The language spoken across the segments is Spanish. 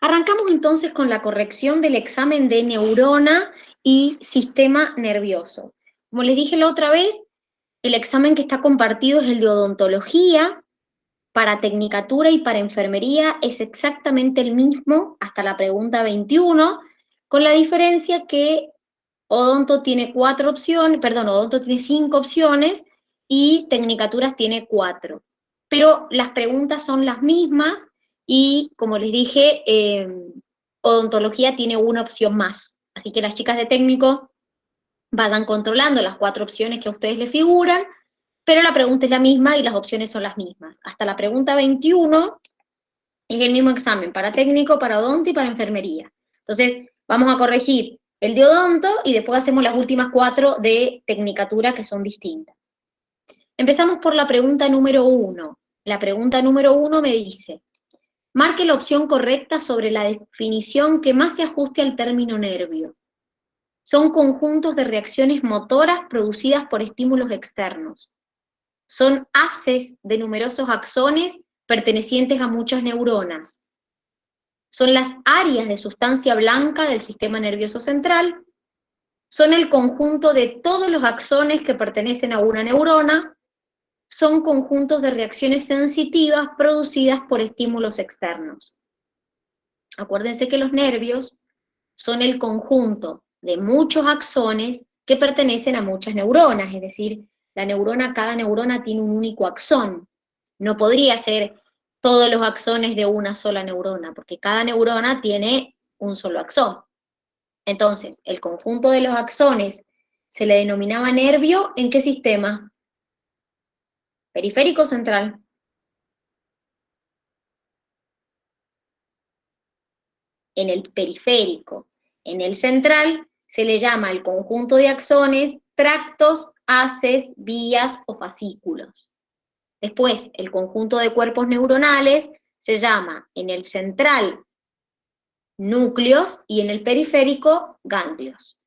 Arrancamos entonces con la corrección del examen de neurona y sistema nervioso. Como les dije la otra vez, el examen que está compartido es el de odontología. Para tecnicatura y para enfermería es exactamente el mismo hasta la pregunta 21, con la diferencia que odonto tiene 5 opciones y tecnicaturas tiene 4. Pero las preguntas son las mismas y, como les dije, odontología tiene una opción más. Así que las chicas de técnico vayan controlando las 4 opciones que a ustedes les figuran, pero la pregunta es la misma y las opciones son las mismas. Hasta la pregunta 21 es el mismo examen para técnico, para odonto y para enfermería. Entonces, vamos a corregir el de odonto y después hacemos las últimas 4 de tecnicatura que son distintas. Empezamos por la pregunta número 1. La pregunta número 1 me dice, marque la opción correcta sobre la definición que más se ajuste al término nervio. Son conjuntos de reacciones motoras producidas por estímulos externos. Son haces de numerosos axones pertenecientes a muchas neuronas. Son las áreas de sustancia blanca del sistema nervioso central. Son el conjunto de todos los axones que pertenecen a una neurona. Son conjuntos de reacciones sensitivas producidas por estímulos externos. Acuérdense que los nervios son el conjunto de muchos axones que pertenecen a muchas neuronas, es decir, cada neurona tiene un único axón. No podría ser todos los axones de una sola neurona, porque cada neurona tiene un solo axón. Entonces, el conjunto de los axones se le denominaba nervio, ¿en qué sistema? Periférico central. En el periférico. En el central se le llama el conjunto de axones tractos, haces, vías o fascículos. Después, el conjunto de cuerpos neuronales se llama en el central núcleos y en el periférico ganglios.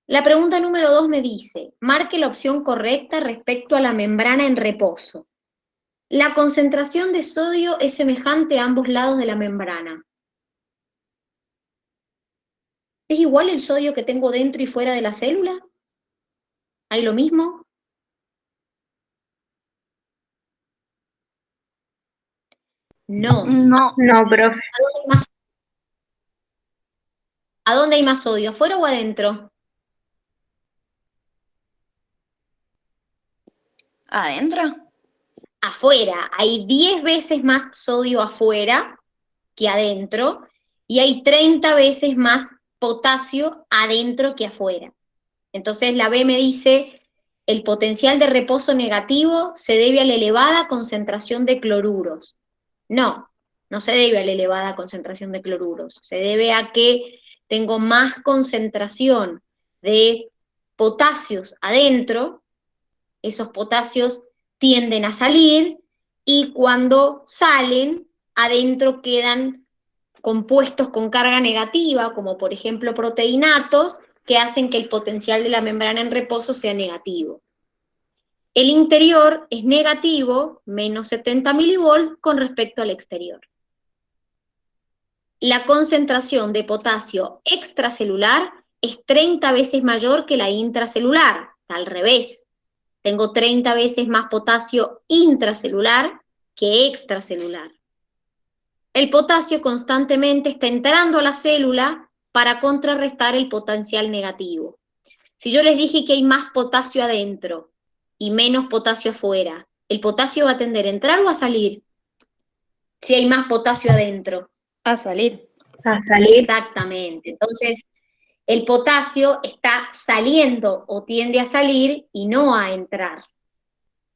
La pregunta número 2 me dice, marque la opción correcta respecto a la membrana en reposo. La concentración de sodio es semejante a ambos lados de la membrana. ¿Es igual el sodio que tengo dentro y fuera de la célula? ¿Hay lo mismo? No. No. No, profe. ¿A dónde hay más sodio? ¿Afuera o adentro? ¿Adentro? Afuera. Hay 10 veces más sodio afuera que adentro y hay 30 veces más potasio adentro que afuera. Entonces la B me dice, el potencial de reposo negativo se debe a la elevada concentración de cloruros. No, no se debe a la elevada concentración de cloruros, se debe a que tengo más concentración de potasios adentro, esos potasios tienden a salir y cuando salen, adentro quedan compuestos con carga negativa, como por ejemplo proteinatos, que hacen que el potencial de la membrana en reposo sea negativo. El interior es negativo, menos 70 milivolts, con respecto al exterior. La concentración de potasio extracelular es 30 veces mayor que la intracelular, al revés. Tengo 30 veces más potasio intracelular que extracelular. El potasio constantemente está entrando a la célula para contrarrestar el potencial negativo. Si yo les dije que hay más potasio adentro y menos potasio afuera, ¿el potasio va a tender a entrar o a salir? Si hay más potasio adentro. A salir. A salir. Exactamente. Entonces, el potasio está saliendo o tiende a salir y no a entrar.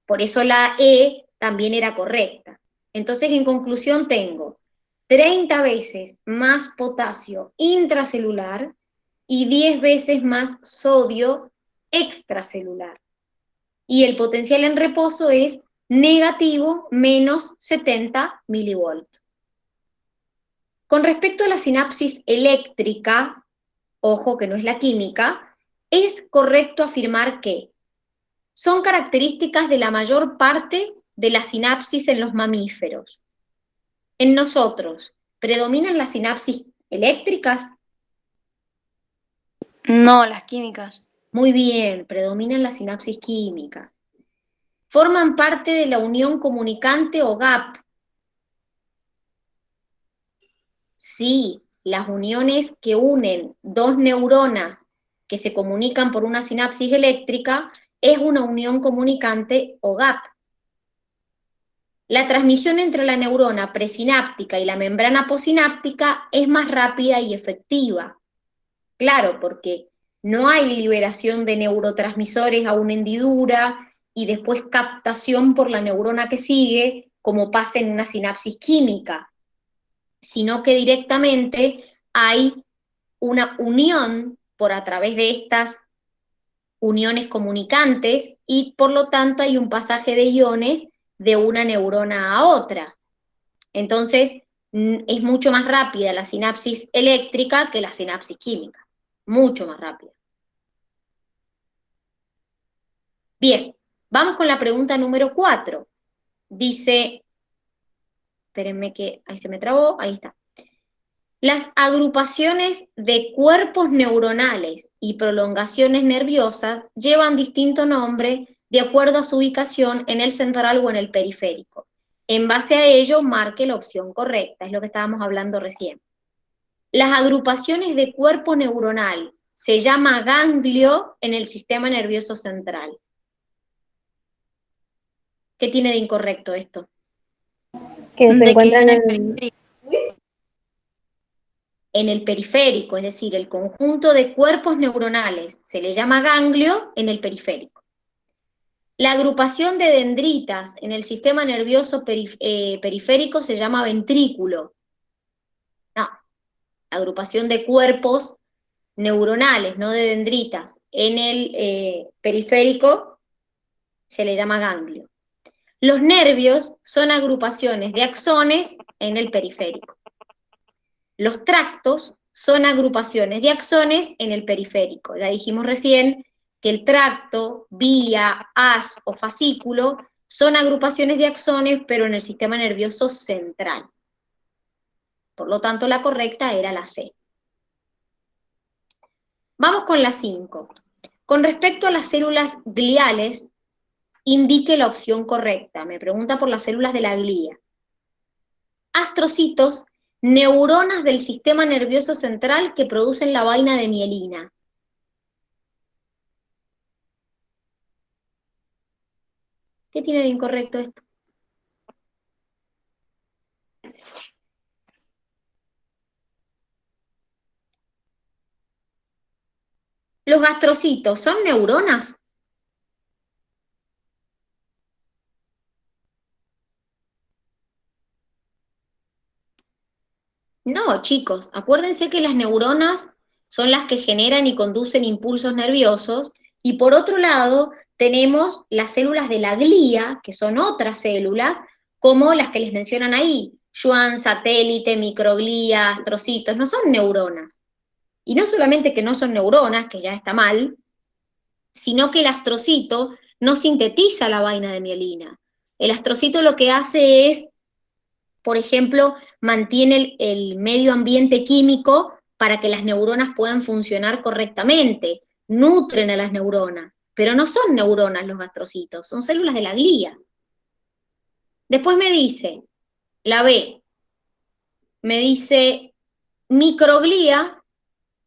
Por eso la E también era correcta. Entonces, en conclusión, tengo 30 veces más potasio intracelular y 10 veces más sodio extracelular. Y el potencial en reposo es negativo menos 70 milivolts. Con respecto a la sinapsis eléctrica, ojo que no es la química, es correcto afirmar que son características de la mayor parte de la sinapsis en los mamíferos. En nosotros, ¿Predominan las sinapsis eléctricas? No, las químicas. Muy bien, predominan las sinapsis químicas. ¿Forman parte de la unión comunicante o gap? Sí, las uniones que unen dos neuronas que se comunican por una sinapsis eléctrica es una unión comunicante o gap. La transmisión entre la neurona presináptica y la membrana posináptica es más rápida y efectiva. Claro, porque no hay liberación de neurotransmisores a una hendidura y después captación por la neurona que sigue, como pasa en una sinapsis química, sino que directamente hay una unión por a través de estas uniones comunicantes y por lo tanto hay un pasaje de iones de una neurona a otra. Entonces, es mucho más rápida la sinapsis eléctrica que la sinapsis química, mucho más rápida. Bien, vamos con la pregunta número 4. Dice, espérenme que ahí se me trabó, ahí está. Las agrupaciones de cuerpos neuronales y prolongaciones nerviosas llevan distinto nombre de acuerdo a su ubicación en el central o en el periférico. En base a ello, marque la opción correcta, es lo que estábamos hablando recién. Las agrupaciones de cuerpo neuronal se llama ganglio en el sistema nervioso central. ¿Qué tiene de incorrecto esto? Que se De que encuentran en el en... periférico. En el periférico, es decir, el conjunto de cuerpos neuronales se le llama ganglio en el periférico. La agrupación de dendritas en el sistema nervioso periférico se llama ventrículo. No, la agrupación de cuerpos neuronales, no de dendritas, en el periférico se le llama ganglio. Los nervios son agrupaciones de axones en el periférico. Los tractos son agrupaciones de axones en el periférico. Ya dijimos recién que el tracto, vía, haz o fascículo son agrupaciones de axones, pero en el sistema nervioso central. Por lo tanto, la correcta era la C. Vamos con la 5. Con respecto a las células gliales, indique la opción correcta. Me pregunta por las células de la glía. Astrocitos, neuronas del sistema nervioso central que producen la vaina de mielina. ¿Qué tiene de incorrecto esto? ¿Los gastrocitos son neuronas? No, chicos, acuérdense que las neuronas son las que generan y conducen impulsos nerviosos, y por otro lado tenemos las células de la glía, que son otras células, como las que les mencionan ahí, Schwann, satélite, microglía, astrocitos, no son neuronas. Y no solamente que no son neuronas, que ya está mal, sino que el astrocito no sintetiza la vaina de mielina. El astrocito lo que hace es, por ejemplo, mantiene el medio ambiente químico para que las neuronas puedan funcionar correctamente, nutren a las neuronas, pero no son neuronas los gastrocitos, son células de la glía. Después me dice, la B, me dice, microglía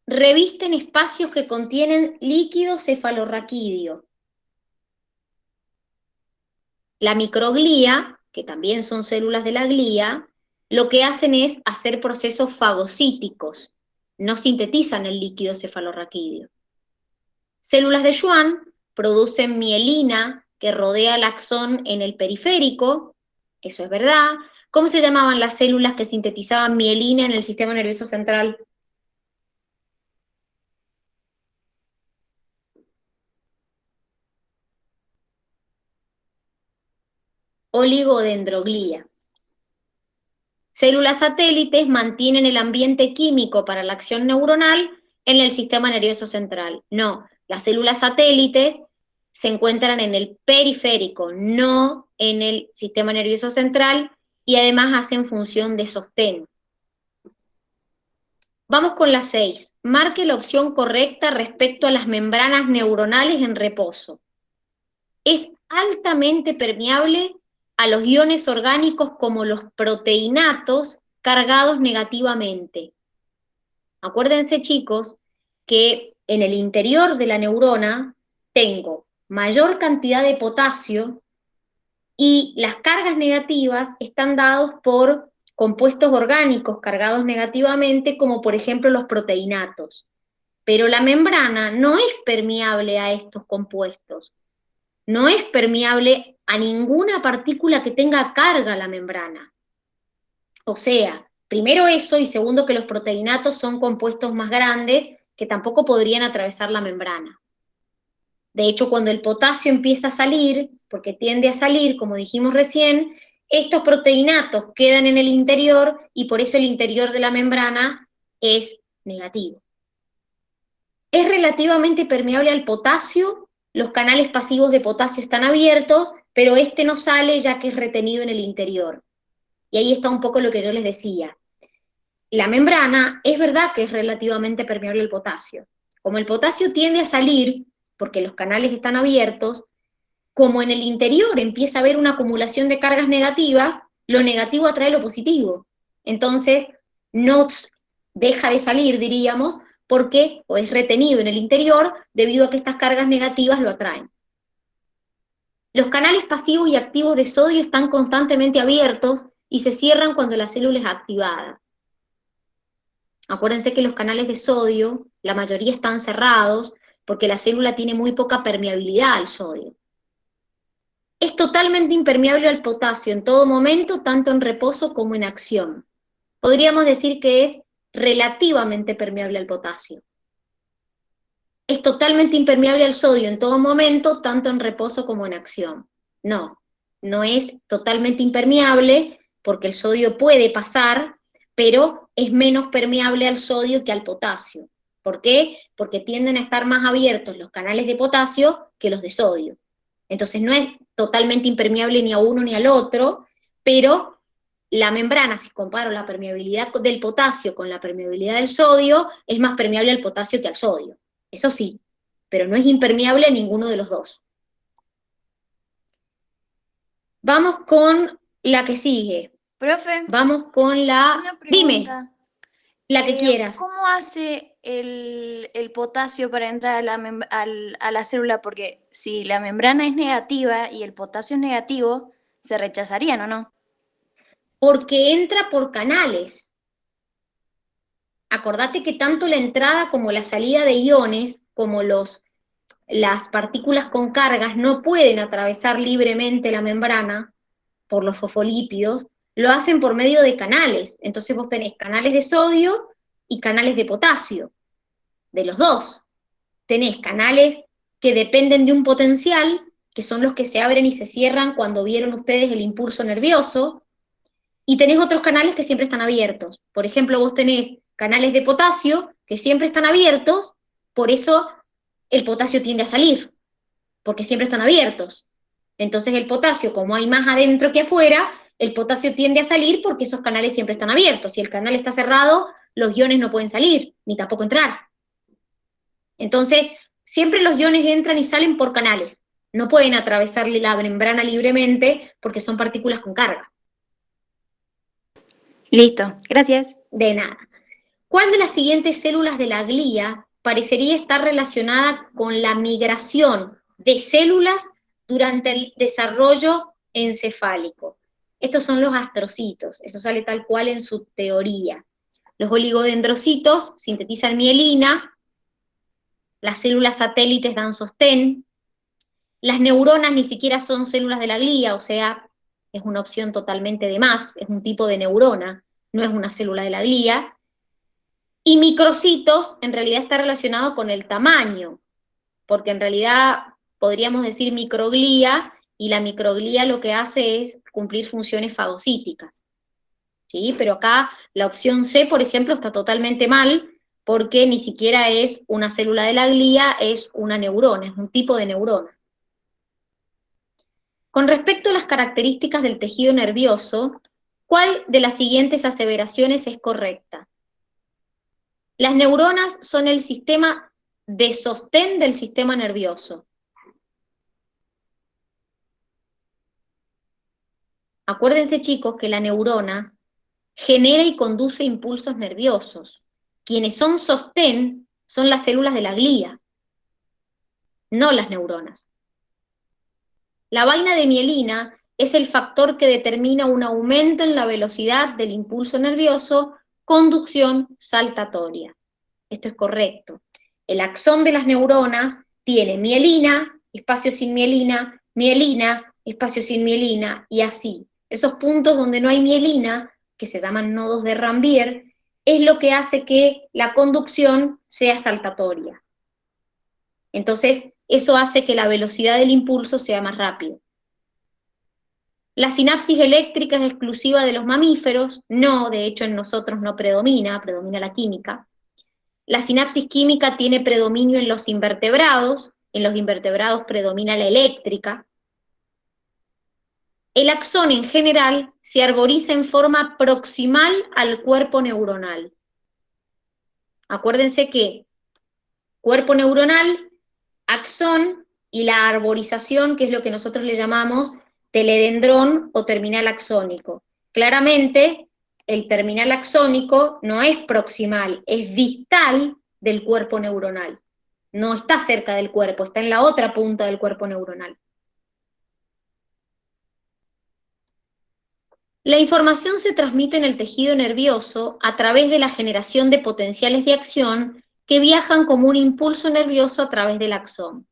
revisten espacios que contienen líquido cefalorraquídeo. La microglía, que también son células de la glía, lo que hacen es hacer procesos fagocíticos, no sintetizan el líquido cefalorraquídeo. Células de Schwann producen mielina que rodea el axón en el periférico, eso es verdad. ¿Cómo se llamaban las células que sintetizaban mielina en el sistema nervioso central? Oligodendroglía. Células satélites mantienen el ambiente químico para la acción neuronal en el sistema nervioso central. No, las células satélites se encuentran en el periférico, no en el sistema nervioso central, y además hacen función de sostén. Vamos con la 6. Marque la opción correcta respecto a las membranas neuronales en reposo. Es altamente permeable a los iones orgánicos como los proteinatos cargados negativamente. Acuérdense, chicos, que en el interior de la neurona tengo mayor cantidad de potasio y las cargas negativas están dadas por compuestos orgánicos cargados negativamente, como por ejemplo los proteinatos. Pero la membrana no es permeable a estos compuestos, no es permeable a ninguna partícula que tenga carga la membrana. O sea, primero eso, y segundo que los proteinatos son compuestos más grandes que tampoco podrían atravesar la membrana. De hecho, cuando el potasio empieza a salir, porque tiende a salir, como dijimos recién, estos proteinatos quedan en el interior y por eso el interior de la membrana es negativo. Es relativamente permeable al potasio, los canales pasivos de potasio están abiertos, pero este no sale ya que es retenido en el interior. Y ahí está un poco lo que yo les decía. La membrana es verdad que es relativamente permeable al potasio. Como el potasio tiende a salir, porque los canales están abiertos, como en el interior empieza a haber una acumulación de cargas negativas, lo negativo atrae lo positivo. Entonces, no deja de salir, diríamos, porque o es retenido en el interior debido a que estas cargas negativas lo atraen. Los canales pasivos y activos de sodio están constantemente abiertos y se cierran cuando la célula es activada. Acuérdense que los canales de sodio, la mayoría están cerrados porque la célula tiene muy poca permeabilidad al sodio. Es totalmente impermeable al potasio en todo momento, tanto en reposo como en acción. Podríamos decir que es relativamente permeable al potasio. Es totalmente impermeable al sodio en todo momento, tanto en reposo como en acción. No, no es totalmente impermeable porque el sodio puede pasar, pero es menos permeable al sodio que al potasio. ¿Por qué? Porque tienden a estar más abiertos los canales de potasio que los de sodio. Entonces no es totalmente impermeable ni a uno ni al otro, pero la membrana, si comparo la permeabilidad del potasio con la permeabilidad del sodio, es más permeable al potasio que al sodio. Eso sí, pero no es impermeable a ninguno de los dos. Vamos con la que sigue. Profe, Vamos con la... una Dime, pregunta. la que quieras. ¿Cómo hace el potasio para entrar a a la célula? Porque si la membrana es negativa y el potasio es negativo, se rechazarían, ¿o no? Porque entra por canales. Acordate que tanto la entrada como la salida de iones, como las partículas con cargas, no pueden atravesar libremente la membrana por los fosfolípidos, lo hacen por medio de canales. Entonces vos tenés canales de sodio y canales de potasio, de los dos. Tenés canales que dependen de un potencial, que son los que se abren y se cierran cuando vieron ustedes el impulso nervioso, y tenés otros canales que siempre están abiertos. Por ejemplo, vos tenés canales de potasio que siempre están abiertos, por eso el potasio tiende a salir, porque siempre están abiertos. Entonces el potasio, como hay más adentro que afuera, el potasio tiende a salir porque esos canales siempre están abiertos. Si el canal está cerrado, los iones no pueden salir, ni tampoco entrar. Entonces, siempre los iones entran y salen por canales. No pueden atravesar la membrana libremente porque son partículas con carga. Listo, gracias. De nada. ¿Cuál de las siguientes células de la glía parecería estar relacionada con la migración de células durante el desarrollo encefálico? Estos son los astrocitos, eso sale tal cual en su teoría. Los oligodendrocitos sintetizan mielina, las células satélites dan sostén, las neuronas ni siquiera son células de la glía, o sea, es una opción totalmente de más, es un tipo de neurona, no es una célula de la glía. Y microcitos en realidad está relacionado con el tamaño, porque en realidad podríamos decir microglía, y la microglía lo que hace es cumplir funciones fagocíticas. ¿Sí? Pero acá la opción C, por ejemplo, está totalmente mal, porque ni siquiera es una célula de la glía, es una neurona, es un tipo de neurona. Con respecto a las características del tejido nervioso, ¿cuál de las siguientes aseveraciones es correcta? Las neuronas son el sistema de sostén del sistema nervioso. Acuérdense, chicos, que la neurona genera y conduce impulsos nerviosos. Quienes son sostén son las células de la glía, no las neuronas. La vaina de mielina es el factor que determina un aumento en la velocidad del impulso nervioso, conducción saltatoria. Esto es correcto. El axón de las neuronas tiene mielina, espacio sin mielina, mielina, espacio sin mielina, y así. Esos puntos donde no hay mielina, que se llaman nodos de Ranvier, es lo que hace que la conducción sea saltatoria. Entonces, eso hace que la velocidad del impulso sea más rápida. La sinapsis eléctrica es exclusiva de los mamíferos, no, de hecho en nosotros no predomina, predomina la química. La sinapsis química tiene predominio en los invertebrados predomina la eléctrica. El axón en general se arboriza en forma proximal al cuerpo neuronal. Acuérdense que cuerpo neuronal, axón y la arborización, que es lo que nosotros le llamamos teledendrón o terminal axónico. Claramente, el terminal axónico no es proximal, es distal del cuerpo neuronal. No está cerca del cuerpo, está en la otra punta del cuerpo neuronal. La información se transmite en el tejido nervioso a través de la generación de potenciales de acción que viajan como un impulso nervioso a través del axón.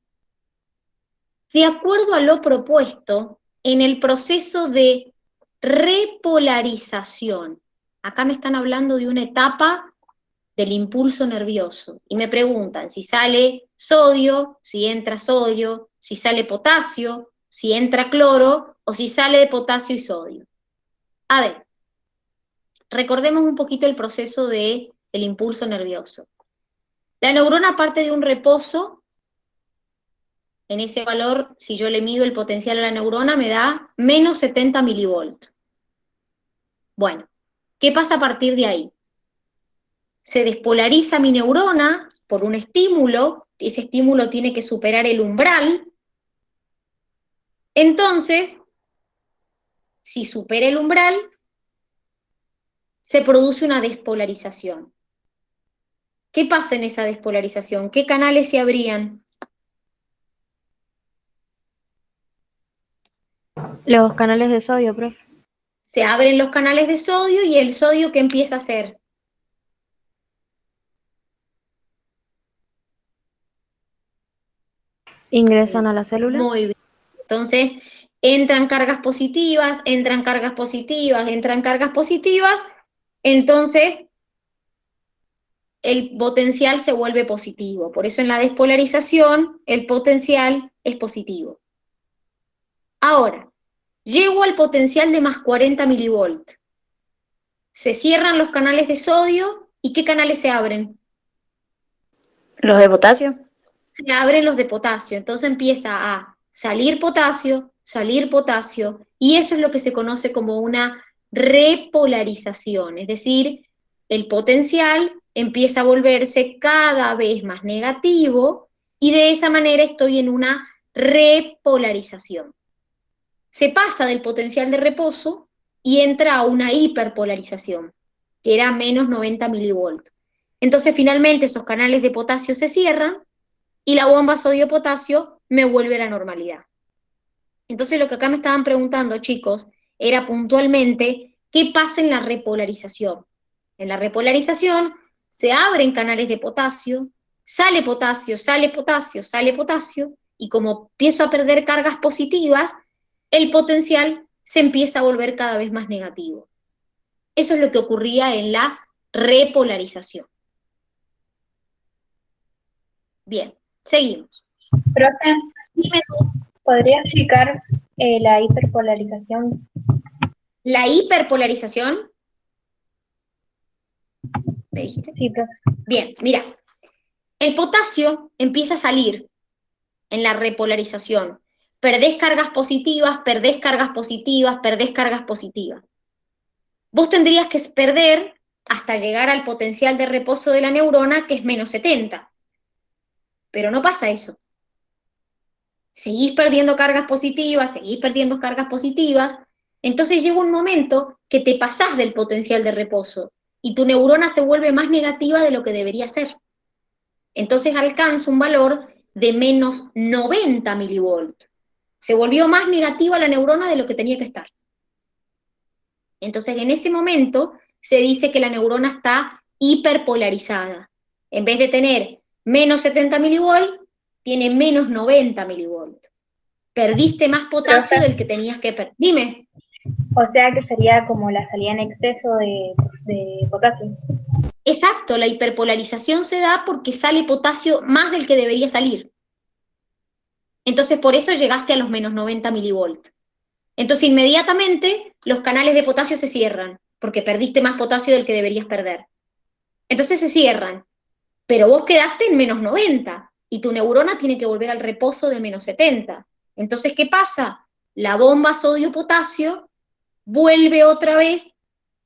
De acuerdo a lo propuesto, en el proceso de repolarización, acá me están hablando de una etapa del impulso nervioso, y me preguntan si sale sodio, si entra sodio, si sale potasio, si entra cloro, o si sale de potasio y sodio. A ver, recordemos un poquito el proceso del impulso nervioso. La neurona parte de un reposo. En ese valor, si yo le mido el potencial a la neurona, me da menos 70 milivolts. Bueno, ¿qué pasa a partir de ahí? Se despolariza mi neurona por un estímulo, ese estímulo tiene que superar el umbral. Entonces, si supera el umbral, se produce una despolarización. ¿Qué pasa en esa despolarización? ¿Qué canales se abrían? Los canales de sodio, profe. Se abren los canales de sodio y el sodio, ¿qué empieza a hacer? Ingresan a la célula. Muy bien. Entonces, entran cargas positivas, entran cargas positivas, entran cargas positivas, entonces el potencial se vuelve positivo. Por eso en la despolarización el potencial es positivo. Ahora, llego al potencial de más 40 milivolts. Se cierran los canales de sodio, ¿y qué canales se abren? ¿Los de potasio? Se abren los de potasio, entonces empieza a salir potasio, y eso es lo que se conoce como una repolarización, es decir, el potencial empieza a volverse cada vez más negativo, y de esa manera estoy en una repolarización. Se pasa del potencial de reposo y entra a una hiperpolarización, que era menos 90 milivolts. Entonces finalmente esos canales de potasio se cierran, y la bomba sodio-potasio me vuelve a la normalidad. Entonces lo que acá me estaban preguntando, chicos, era puntualmente qué pasa en la repolarización. En la repolarización se abren canales de potasio, sale potasio, sale potasio, sale potasio, y como empiezo a perder cargas positivas, el potencial se empieza a volver cada vez más negativo. Eso es lo que ocurría en la repolarización. Bien, seguimos. Profe, Dime tú. ¿podría explicar la hiperpolarización? La hiperpolarización, ¿me dijiste? Sí, profe. Bien, mira, el potasio empieza a salir en la repolarización. Perdés cargas positivas, perdés cargas positivas, perdés cargas positivas. Vos tendrías que perder hasta llegar al potencial de reposo de la neurona, que es menos 70. Pero no pasa eso. Seguís perdiendo cargas positivas, entonces llega un momento que te pasás del potencial de reposo y tu neurona se vuelve más negativa de lo que debería ser. Entonces alcanza un valor de menos 90 milivolts. Se volvió más negativa la neurona de lo que tenía que estar. Entonces en ese momento se dice que la neurona está hiperpolarizada. En vez de tener menos 70 milivolts, tiene menos 90 milivolts. Perdiste más potasio del que tenías que perder. Dime. O sea que sería como la salida en exceso de potasio. Exacto, la hiperpolarización se da porque sale potasio más del que debería salir. Entonces por eso llegaste a los menos 90 milivolts. Entonces inmediatamente los canales de potasio se cierran, porque perdiste más potasio del que deberías perder. Entonces se cierran, pero vos quedaste en menos 90 y tu neurona tiene que volver al reposo de menos 70. Entonces, ¿qué pasa? La bomba sodio-potasio vuelve otra vez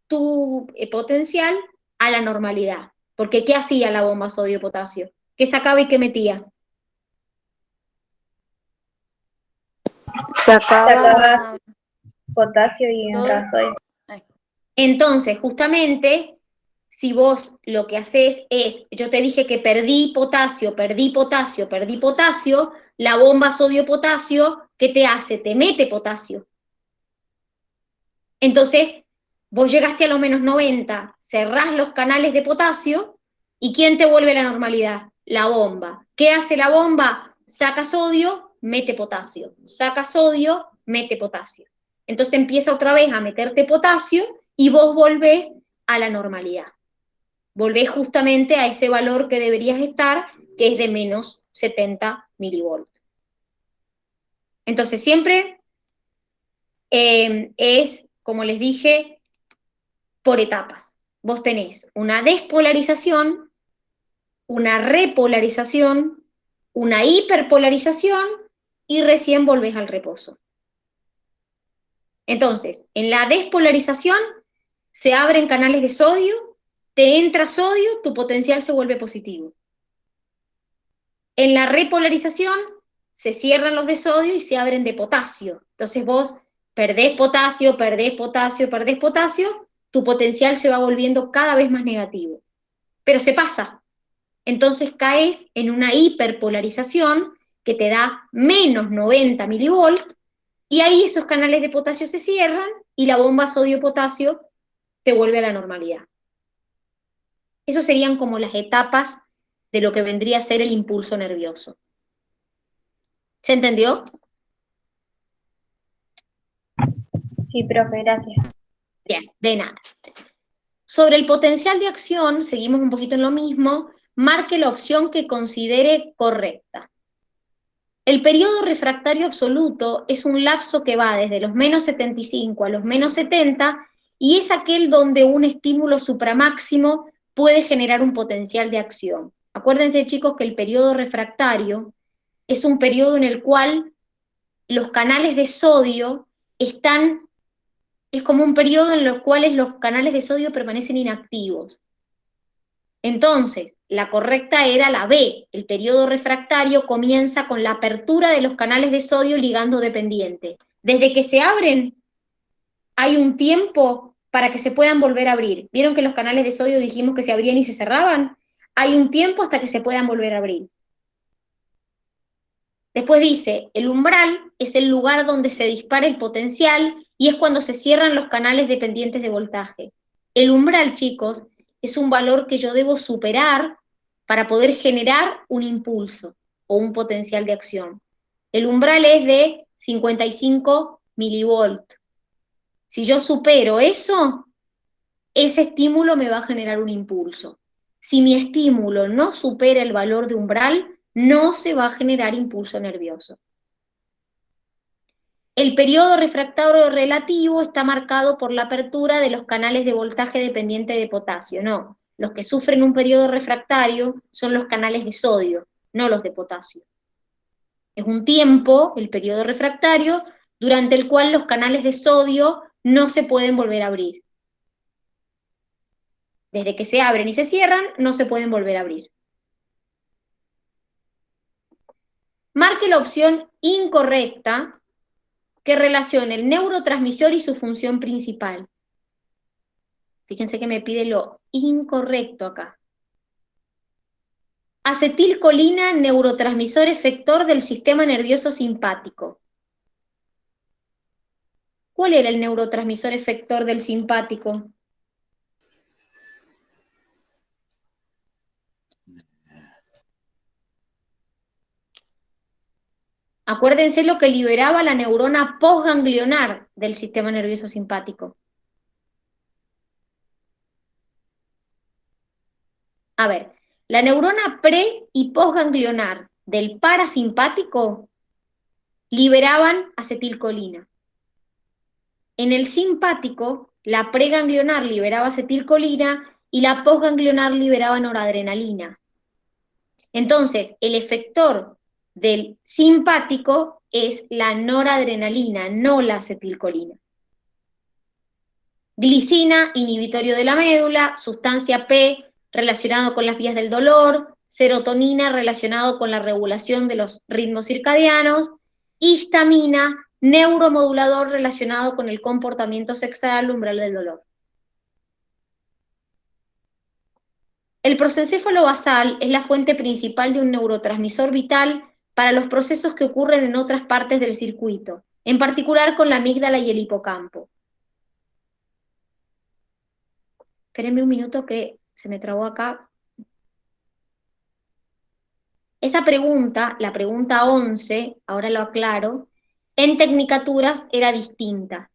tu potencial a la normalidad. Porque ¿qué hacía la bomba sodio-potasio? ¿Qué sacaba y qué metía? Sacaba potasio y entraba sodio. Entonces, justamente, si vos lo que haces es, yo te dije que perdí potasio, la bomba sodio-potasio, ¿qué te hace? Te mete potasio. Entonces, vos llegaste a los menos 90, cerrás los canales de potasio, ¿y quién te vuelve a la normalidad? La bomba. ¿Qué hace la bomba? Saca sodio, mete potasio. Saca sodio, mete potasio. Entonces empieza otra vez a meterte potasio y vos volvés a la normalidad. Volvés justamente a ese valor que deberías estar, que es de menos 70 milivolts. Entonces siempre es, como les dije, por etapas. Vos tenés una despolarización, una repolarización, una hiperpolarización y recién volvés al reposo. Entonces, en la despolarización se abren canales de sodio, te entra sodio, tu potencial se vuelve positivo. En la repolarización se cierran los de sodio y se abren de potasio. Entonces vos perdés potasio, tu potencial se va volviendo cada vez más negativo. Pero se pasa. Entonces caes en una hiperpolarización que te da menos 90 milivolts y ahí esos canales de potasio se cierran y la bomba sodio-potasio te vuelve a la normalidad. Esas serían como las etapas de lo que vendría a ser el impulso nervioso. ¿Se entendió? Sí, profe, gracias. Bien, de nada. Sobre el potencial de acción, seguimos un poquito en lo mismo, marque la opción que considere correcta. El periodo refractario absoluto es un lapso que va desde los menos 75 a los menos 70 y es aquel donde un estímulo supramáximo puede generar un potencial de acción. Acuérdense, chicos, que el periodo refractario es un periodo en el cual los canales de sodio es como un periodo en los cuales los canales de sodio permanecen inactivos. Entonces, la correcta era la B. El periodo refractario comienza con la apertura de los canales de sodio ligando dependiente. Desde que se abren, hay un tiempo para que se puedan volver a abrir. ¿Vieron que los canales de sodio dijimos que se abrían y se cerraban? Hay un tiempo hasta que se puedan volver a abrir. Después dice, el umbral es el lugar donde se dispara el potencial y es cuando se cierran los canales dependientes de voltaje. El umbral, chicos, es un valor que yo debo superar para poder generar un impulso o un potencial de acción. El umbral es de 55 milivolts. Si yo supero eso, ese estímulo me va a generar un impulso. Si mi estímulo no supera el valor de umbral, no se va a generar impulso nervioso. El periodo refractario relativo está marcado por la apertura de los canales de voltaje dependiente de potasio. No, los que sufren un periodo refractario son los canales de sodio, no los de potasio. Es un tiempo, el periodo refractario, durante el cual los canales de sodio no se pueden volver a abrir. Desde que se abren y se cierran, no se pueden volver a abrir. Marque la opción incorrecta que relacione el neurotransmisor y su función principal. Fíjense que me pide lo incorrecto acá. Acetilcolina, neurotransmisor efector del sistema nervioso simpático. ¿Cuál era el neurotransmisor efector del simpático? Acuérdense lo que liberaba la neurona postganglionar del sistema nervioso simpático. A ver, la neurona pre- y postganglionar del parasimpático liberaban acetilcolina. En el simpático, la preganglionar liberaba acetilcolina y la postganglionar liberaba noradrenalina. Entonces, el efector del simpático es la noradrenalina, no la acetilcolina. Glicina, inhibitorio de la médula, sustancia P, relacionado con las vías del dolor, serotonina, relacionado con la regulación de los ritmos circadianos, histamina, neuromodulador relacionado con el comportamiento sexual, umbral del dolor. El prosencéfalo basal es la fuente principal de un neurotransmisor vital para los procesos que ocurren en otras partes del circuito, en particular con la amígdala y el hipocampo. Espérenme un minuto que se me trabó acá. Esa pregunta, la pregunta 11, ahora lo aclaro, en tecnicaturas era distinta,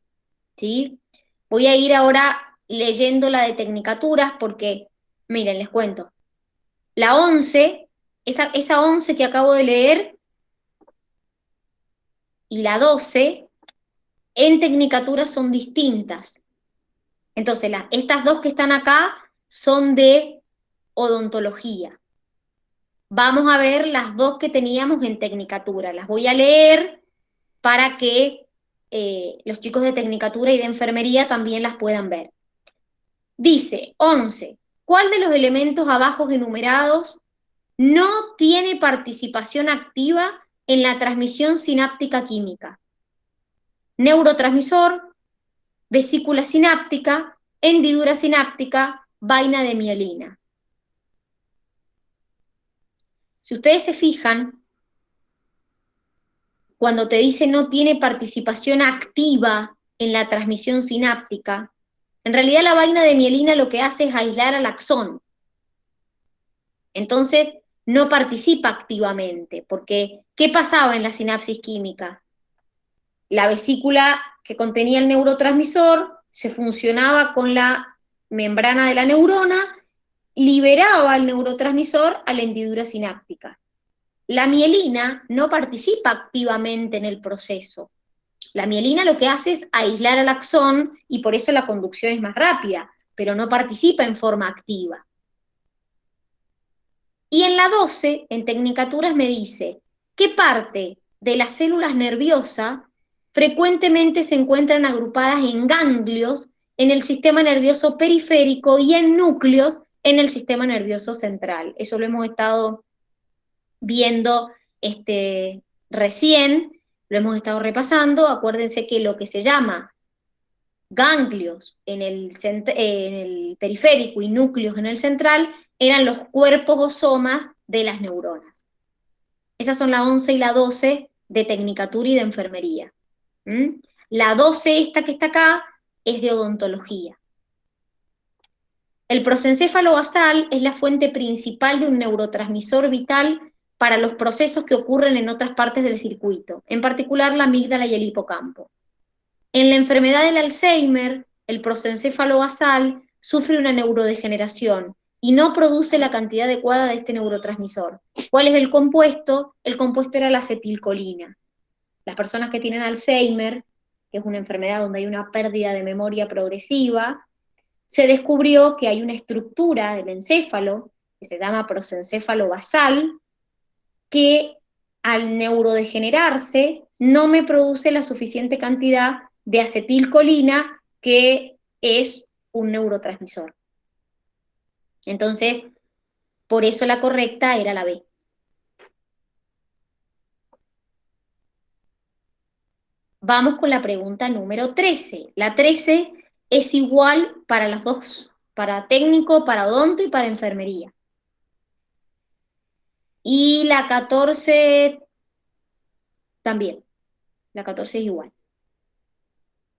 ¿sí? Voy a ir ahora leyendo la de tecnicaturas porque, miren, les cuento. La 11, esa 11 que acabo de leer, y la 12, en tecnicaturas son distintas. Entonces, estas dos que están acá son de odontología. Vamos a ver las dos que teníamos en tecnicatura. Las voy a leer para que los chicos de tecnicatura y de enfermería también las puedan ver. Dice, 11. ¿Cuál de los elementos abajo enumerados no tiene participación activa en la transmisión sináptica química? Neurotransmisor, vesícula sináptica, hendidura sináptica, vaina de mielina. Si ustedes se fijan, cuando te dice no tiene participación activa en la transmisión sináptica, en realidad la vaina de mielina lo que hace es aislar al axón. Entonces, no participa activamente, porque ¿qué pasaba en la sinapsis química? La vesícula que contenía el neurotransmisor se funcionaba con la membrana de la neurona, liberaba el neurotransmisor a la hendidura sináptica. La mielina no participa activamente en el proceso. La mielina lo que hace es aislar al axón y por eso la conducción es más rápida, pero no participa en forma activa. Y en la 12, en tecnicaturas me dice, ¿qué parte de las células nerviosas frecuentemente se encuentran agrupadas en ganglios en el sistema nervioso periférico y en núcleos en el sistema nervioso central? Eso lo hemos estado viendo recién, lo hemos estado repasando. Acuérdense que lo que se llama ganglios en el periférico y núcleos en el central eran los cuerpos o somas de las neuronas. Esas son la 11 y la 12 de tecnicatura y de enfermería. La 12, esta que está acá, es de odontología. El prosencéfalo basal es la fuente principal de un neurotransmisor vital para los procesos que ocurren en otras partes del circuito, en particular la amígdala y el hipocampo. En la enfermedad del Alzheimer, el prosencéfalo basal sufre una neurodegeneración y no produce la cantidad adecuada de este neurotransmisor. ¿Cuál es el compuesto? El compuesto era la acetilcolina. Las personas que tienen Alzheimer, que es una enfermedad donde hay una pérdida de memoria progresiva, se descubrió que hay una estructura del encéfalo, que se llama prosencéfalo basal, que al neurodegenerarse no me produce la suficiente cantidad de acetilcolina, que es un neurotransmisor. Entonces, por eso la correcta era la B. Vamos con la pregunta número 13. La 13 es igual para las dos, para técnico, para odonto y para enfermería. Y la 14 también. La 14 es igual.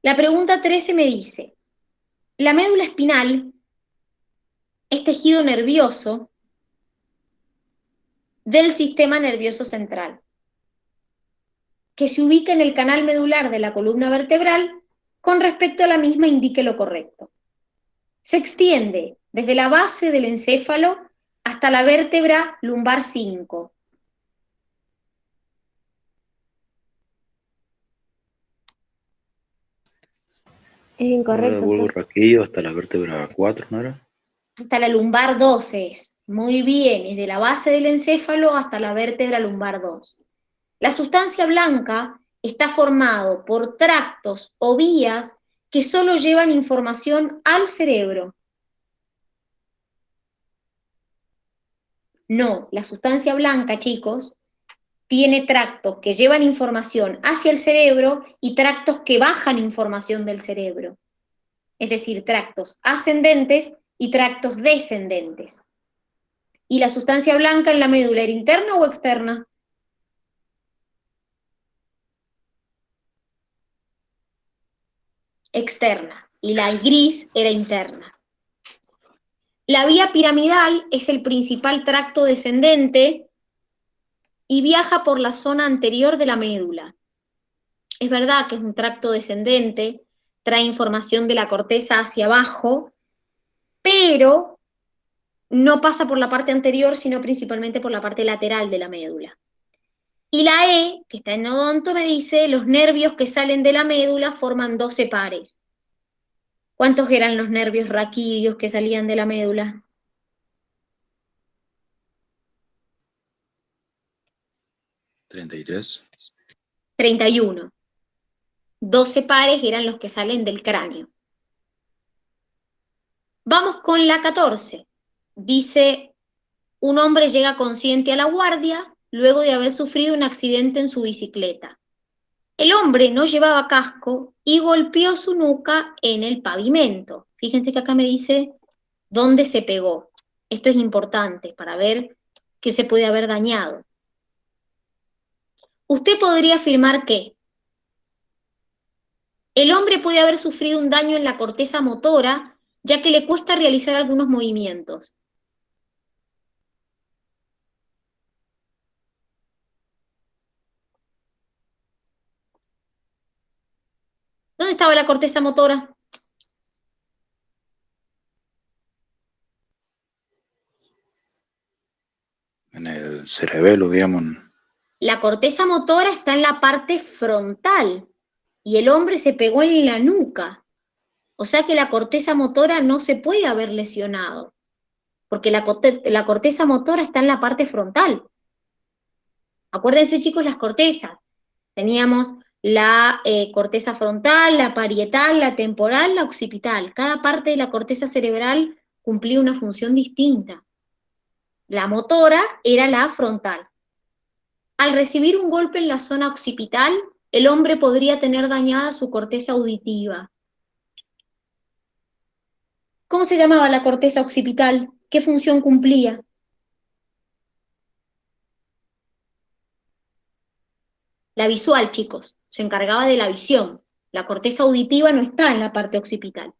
La pregunta 13 me dice, la médula espinal es tejido nervioso del sistema nervioso central, que se ubica en el canal medular de la columna vertebral, con respecto a la misma indique lo correcto. Se extiende desde la base del encéfalo hasta la vértebra lumbar 5. Es incorrecto, El bulbo profe. raquídeo hasta la vértebra 4, ¿no era? Hasta la lumbar 12 es. Muy bien, desde la base del encéfalo hasta la vértebra lumbar 2. La sustancia blanca está formado por tractos o vías que solo llevan información al cerebro. No, la sustancia blanca, chicos, tiene tractos que llevan información hacia el cerebro y tractos que bajan información del cerebro. Es decir, tractos ascendentes y tractos descendentes. ¿Y la sustancia blanca en la médula era interna o externa? Externa. Y la gris era interna. La vía piramidal es el principal tracto descendente y viaja por la zona anterior de la médula. Es verdad que es un tracto descendente, trae información de la corteza hacia abajo, pero no pasa por la parte anterior, sino principalmente por la parte lateral de la médula. Y la E, que está en odonto, me dice, los nervios que salen de la médula forman 12 pares. ¿Cuántos eran los nervios raquídeos que salían de la médula? 33. 31. 12 pares eran los que salen del cráneo. Vamos con la 14. Dice, un hombre llega consciente a la guardia luego de haber sufrido un accidente en su bicicleta. El hombre no llevaba casco y golpeó su nuca en el pavimento. Fíjense que acá me dice dónde se pegó. Esto es importante para ver qué se puede haber dañado. Usted podría afirmar que el hombre puede haber sufrido un daño en la corteza motora, ya que le cuesta realizar algunos movimientos. ¿Dónde estaba la corteza motora? En el cerebelo, digamos. La corteza motora está en la parte frontal y el hombre se pegó en la nuca. O sea que la corteza motora no se puede haber lesionado, porque la corteza motora está en la parte frontal. Acuérdense, chicos, las cortezas. Teníamos la corteza frontal, la parietal, la temporal, la occipital. Cada parte de la corteza cerebral cumplía una función distinta. La motora era la frontal. Al recibir un golpe en la zona occipital, el hombre podría tener dañada su corteza auditiva. ¿Cómo se llamaba la corteza occipital? ¿Qué función cumplía? La visual, chicos, se encargaba de la visión. La corteza auditiva no está en la parte occipital.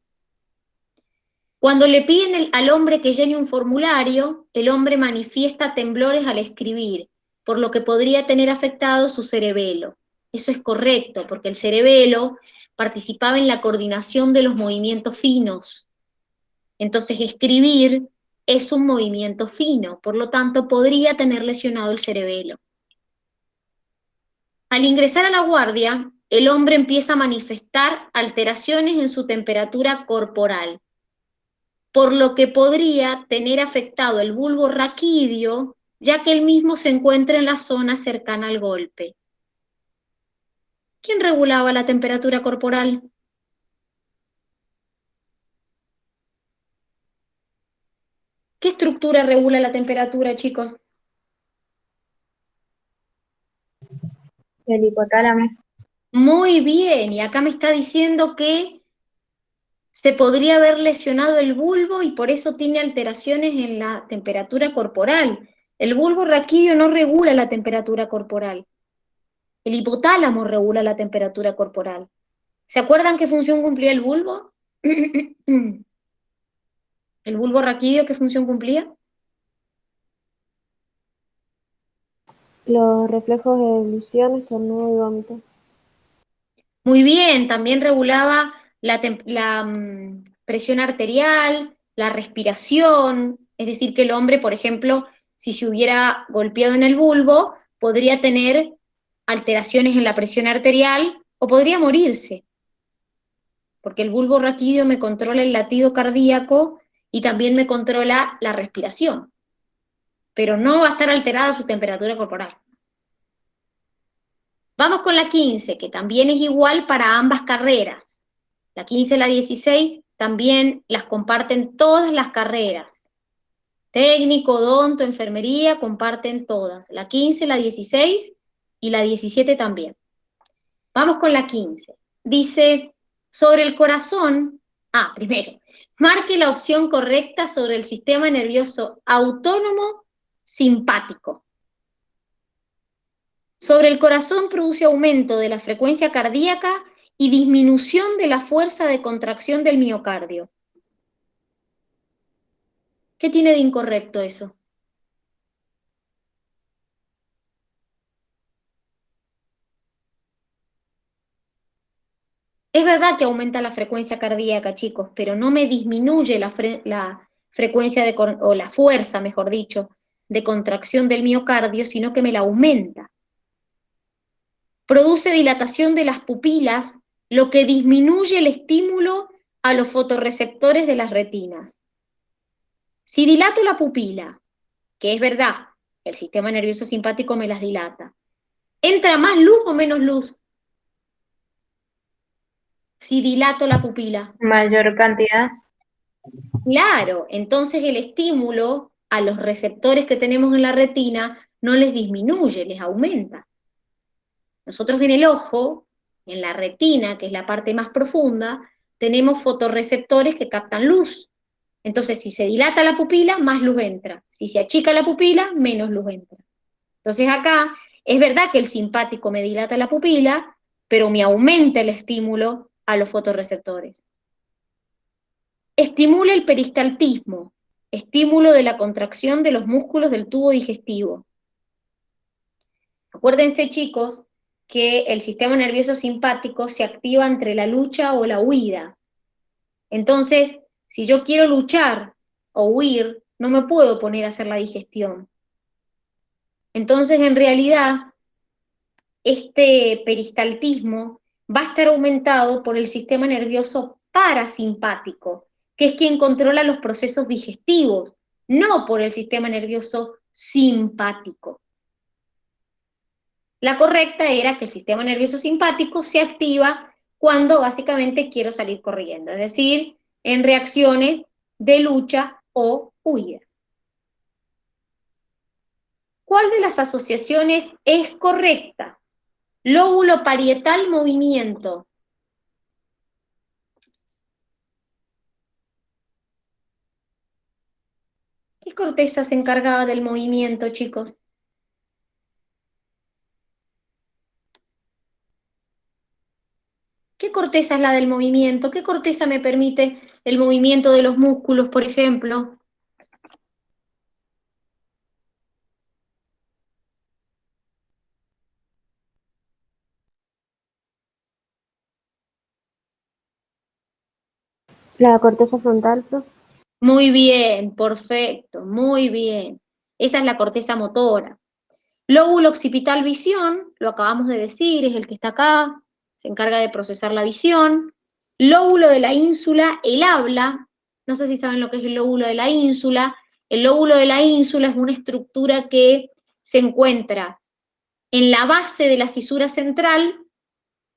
Cuando le piden al hombre que llene un formulario, el hombre manifiesta temblores al escribir, por lo que podría tener afectado su cerebelo. Eso es correcto, porque el cerebelo participaba en la coordinación de los movimientos finos. Entonces, escribir es un movimiento fino, por lo tanto, podría tener lesionado el cerebelo. Al ingresar a la guardia, el hombre empieza a manifestar alteraciones en su temperatura corporal, por lo que podría tener afectado el bulbo raquídeo, ya que el mismo se encuentra en la zona cercana al golpe. ¿Quién regulaba la temperatura corporal? ¿Qué estructura regula la temperatura, chicos? El hipotálamo. Muy bien, y acá me está diciendo que se podría haber lesionado el bulbo y por eso tiene alteraciones en la temperatura corporal. El bulbo raquídeo no regula la temperatura corporal. El hipotálamo regula la temperatura corporal. ¿Se acuerdan qué función cumplía el bulbo? ¿El bulbo raquídeo qué función cumplía? Los reflejos de ebullición, estornudo y vómito. Muy bien, también regulaba la presión arterial, la respiración, es decir, que el hombre, por ejemplo, si se hubiera golpeado en el bulbo, podría tener alteraciones en la presión arterial o podría morirse, porque el bulbo raquídeo me controla el latido cardíaco y también me controla la respiración, pero no va a estar alterada su temperatura corporal. Vamos con la 15, que también es igual para ambas carreras. La 15 y la 16 también las comparten todas las carreras. Técnico, odonto, enfermería, comparten todas. La 15, la 16 y la 17 también. Vamos con la 15. Dice, sobre el corazón, primero, marque la opción correcta sobre el sistema nervioso autónomo simpático. Sobre el corazón produce aumento de la frecuencia cardíaca y disminución de la fuerza de contracción del miocardio. ¿Qué tiene de incorrecto eso? Es verdad que aumenta la frecuencia cardíaca, chicos, pero no me disminuye la frecuencia o la fuerza, mejor dicho, de contracción del miocardio, sino que me la aumenta. Produce dilatación de las pupilas, lo que disminuye el estímulo a los fotorreceptores de las retinas. Si dilato la pupila, que es verdad, el sistema nervioso simpático me las dilata, ¿entra más luz o menos luz? Si dilato la pupila. Mayor cantidad. Claro, entonces el estímulo a los receptores que tenemos en la retina no les disminuye, les aumenta. Nosotros en el ojo, en la retina, que es la parte más profunda, tenemos fotorreceptores que captan luz. Entonces, si se dilata la pupila, más luz entra. Si se achica la pupila, menos luz entra. Entonces acá, es verdad que el simpático me dilata la pupila, pero me aumenta el estímulo a los fotorreceptores. Estimula el peristaltismo, estímulo de la contracción de los músculos del tubo digestivo. Acuérdense, chicos, que el sistema nervioso simpático se activa entre la lucha o la huida. Entonces, si yo quiero luchar o huir, no me puedo poner a hacer la digestión. Entonces, en realidad, este peristaltismo va a estar aumentado por el sistema nervioso parasimpático, que es quien controla los procesos digestivos, no por el sistema nervioso simpático. La correcta era que el sistema nervioso simpático se activa cuando básicamente quiero salir corriendo, es decir, en reacciones de lucha o huida. ¿Cuál de las asociaciones es correcta? Lóbulo parietal, movimiento. ¿Qué corteza se encargaba del movimiento, chicos? ¿Qué corteza es la del movimiento? ¿Qué corteza me permite el movimiento de los músculos, por ejemplo? La corteza frontal, profe. Muy bien, perfecto, muy bien. Esa es la corteza motora. Lóbulo occipital visión, lo acabamos de decir, es el que está acá, se encarga de procesar la visión. Lóbulo de la ínsula, el habla. No sé si saben lo que es el lóbulo de la ínsula. El lóbulo de la ínsula es una estructura que se encuentra en la base de la cisura central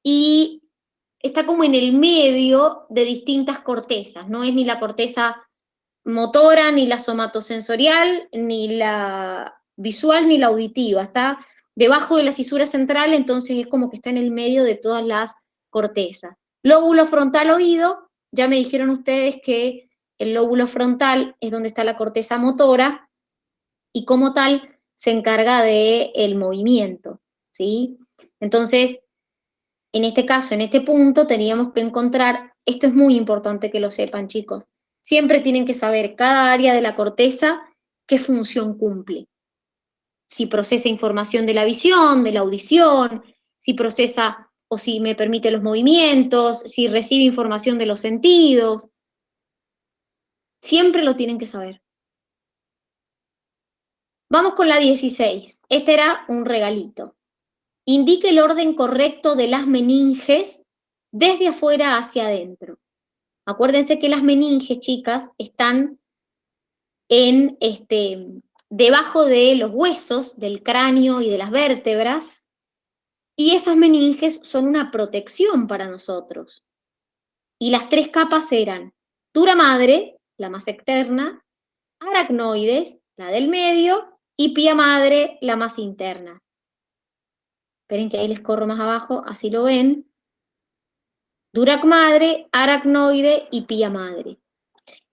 y está como en el medio de distintas cortezas. No es ni la corteza motora, ni la somatosensorial, ni la visual, ni la auditiva. Está debajo de la cisura central, entonces es como que está en el medio de todas las cortezas. Lóbulo frontal oído, ya me dijeron ustedes que el lóbulo frontal es donde está la corteza motora y como tal se encarga del movimiento, ¿sí? Entonces, en este caso, en este punto, teníamos que encontrar, esto es muy importante que lo sepan, chicos, siempre tienen que saber cada área de la corteza qué función cumple. Si procesa información de la visión, de la audición, si procesa o si me permite los movimientos, si recibe información de los sentidos. Siempre lo tienen que saber. Vamos con la 16. Este era un regalito. Indique el orden correcto de las meninges desde afuera hacia adentro. Acuérdense que las meninges, chicas, están en debajo de los huesos, del cráneo y de las vértebras, y esas meninges son una protección para nosotros. Y las 3 capas eran dura madre, la más externa, aracnoides, la del medio, y pía madre, la más interna. Esperen que ahí les corro más abajo, así lo ven. Durac madre, aracnoide y pía madre.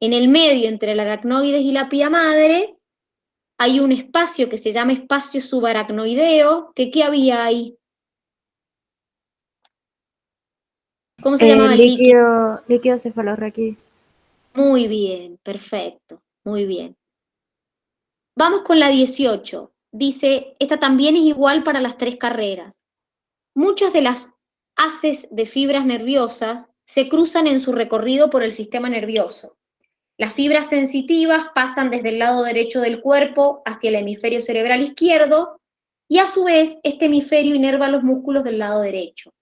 En el medio, entre el aracnoides y la pía madre, hay un espacio que se llama espacio subaracnoideo, que ¿qué había ahí? ¿Cómo se llamaba el líquido? Líquido cefalorraquídeo. Muy bien, perfecto, muy bien. Vamos con la 18. Dice, esta también es igual para las 3 carreras. Muchas de las haces de fibras nerviosas se cruzan en su recorrido por el sistema nervioso. Las fibras sensitivas pasan desde el lado derecho del cuerpo hacia el hemisferio cerebral izquierdo y a su vez este hemisferio inerva los músculos del lado derecho.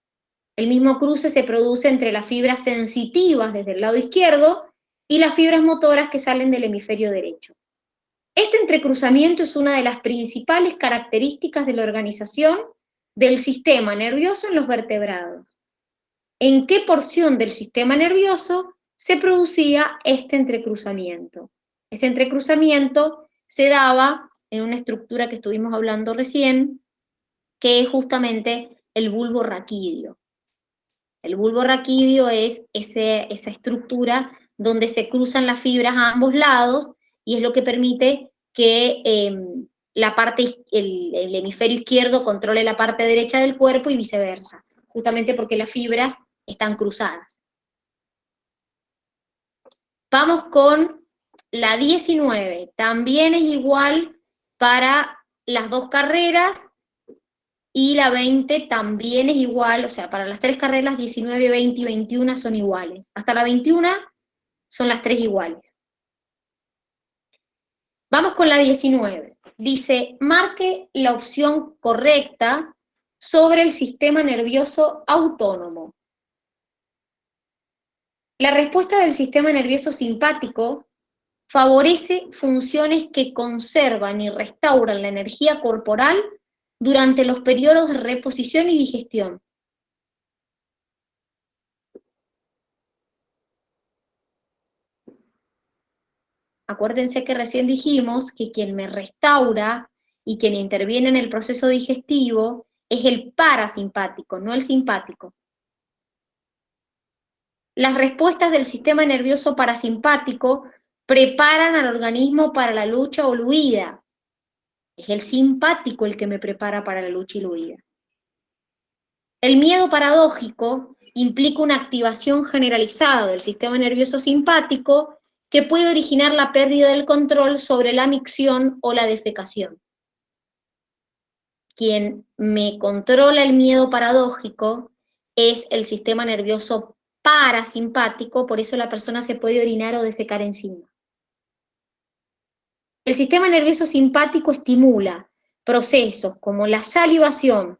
El mismo cruce se produce entre las fibras sensitivas desde el lado izquierdo y las fibras motoras que salen del hemisferio derecho. Este entrecruzamiento es una de las principales características de la organización del sistema nervioso en los vertebrados. ¿En qué porción del sistema nervioso se producía este entrecruzamiento? Ese entrecruzamiento se daba en una estructura que estuvimos hablando recién, que es justamente el bulbo raquídeo. El bulbo raquídeo es esa estructura donde se cruzan las fibras a ambos lados y es lo que permite que el hemisferio izquierdo controle la parte derecha del cuerpo y viceversa, justamente porque las fibras están cruzadas. Vamos con la 19, también es igual para las 2 carreras, y la 20 también es igual, o sea, para las 3 carreras, 19, 20 y 21 son iguales. Hasta la 21 son las 3 iguales. Vamos con la 19. Dice, marque la opción correcta sobre el sistema nervioso autónomo. La respuesta del sistema nervioso simpático favorece funciones que conservan y restauran la energía corporal durante los periodos de reposición y digestión. Acuérdense que recién dijimos que quien me restaura y quien interviene en el proceso digestivo es el parasimpático, no el simpático. Las respuestas del sistema nervioso parasimpático preparan al organismo para la lucha o la huida. Es el simpático el que me prepara para la lucha y la huida. El miedo paradójico implica una activación generalizada del sistema nervioso simpático que puede originar la pérdida del control sobre la micción o la defecación. Quien me controla el miedo paradójico es el sistema nervioso parasimpático, por eso la persona se puede orinar o defecar encima. El sistema nervioso simpático estimula procesos como la salivación,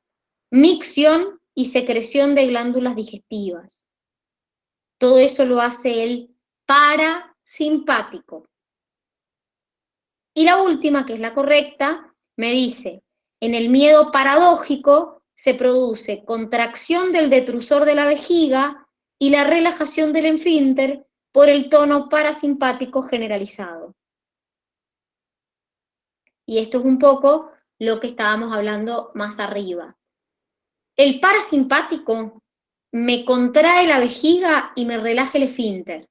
micción y secreción de glándulas digestivas. Todo eso lo hace el parasimpático. Y la última, que es la correcta, me dice, en el miedo paradójico se produce contracción del detrusor de la vejiga y la relajación del esfínter por el tono parasimpático generalizado. Y esto es un poco lo que estábamos hablando más arriba. El parasimpático me contrae la vejiga y me relaja el esfínter.